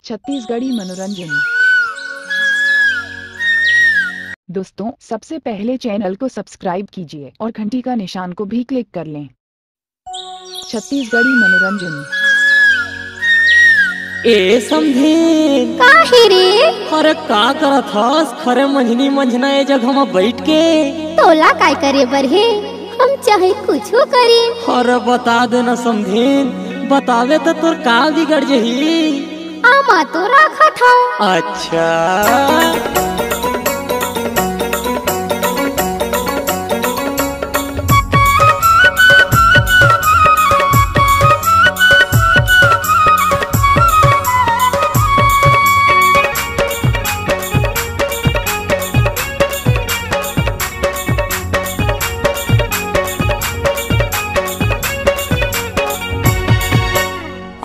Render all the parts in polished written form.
छत्तीसगढ़ी मनोरंजन। दोस्तों, सबसे पहले चैनल को सब्सक्राइब कीजिए और घंटी का निशान को भी क्लिक कर लें। छत्तीसगढ़ी मनोरंजन। ए समधीन काहे रे? अरे का करत हस? खरे मंझनी मंझना ए जगह में बैठ के तोला काय करे बर हे? हम चाहे कुछो करी। अरे बता देना समधीन, बतावे तो तोर का बिगड़ जही। आमा तो रखा था। अच्छा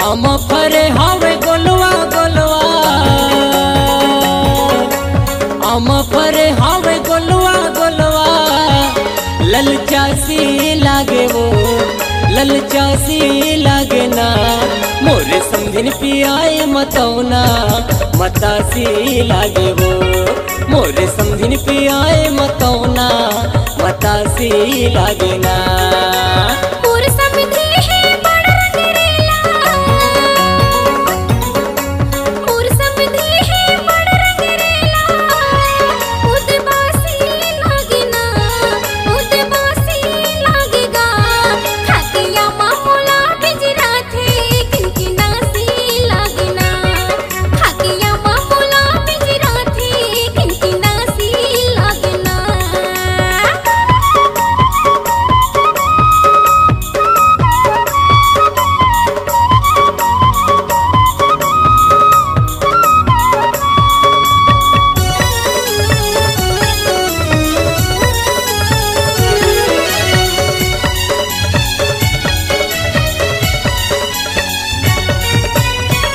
हम फरे हवे गोलवा गोलवा, हम फरे हवे गोलवा गोलवा। ललचासी लागे वो, ललचासी लागे ना। मोरे समधिन पियाए मतौना, मतासी लागे वो। मोरे समधिन पियाए मतौना, मतासी लागे ना।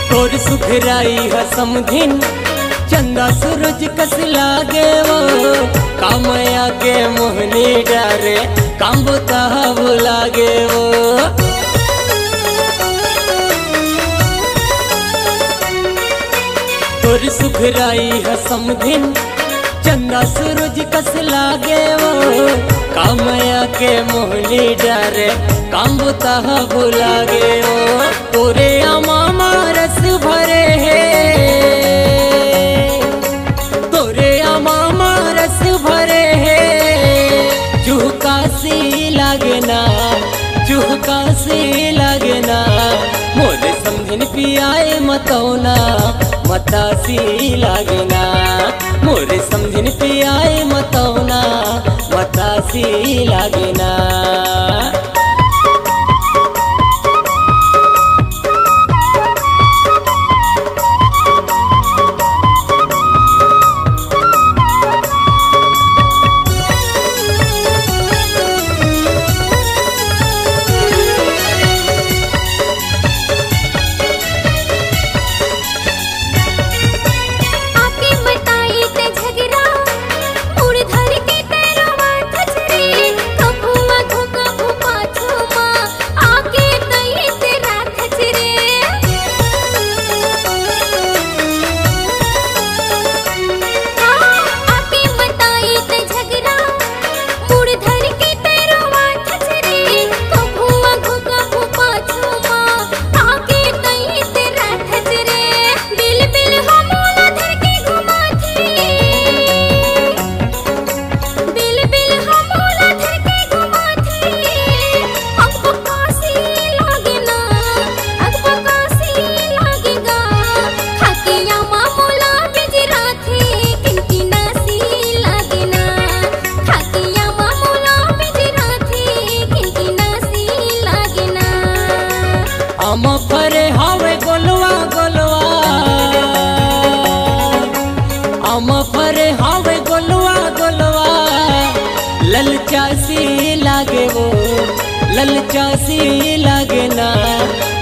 तोर सुखराई है समधिन, चंदा सूरज कस लागे वो। कामया के मोहनी डारे, काम बताव लागे वो। तोर सुखराई है समधिन, चंदा सूरज कस लागे वो। कामया के मोहनी डारे, काम बताव लागे वो। तोरे आमा रस भरे है, तोरे आमा रस भरे है। चुहकासी लागे ना, चुहकासी लागे ना। मोरे समधिन पियाए मतौना, मतासी लागे ना। मोरे समधिन पियाए मतौना, मतासी लागे ना। हम फरे हवे गोलवा गोलवा, हम फरे हवे गोलवा गोलवा। ललचासी लागे वो, ललचासी लागे ना।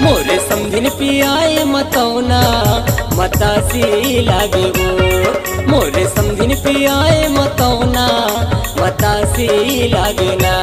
मोरे समधिन पियाए मतौना, मतासी लागे वो। मोरे समधिन पियाए मतौना, मतासी लागे ना।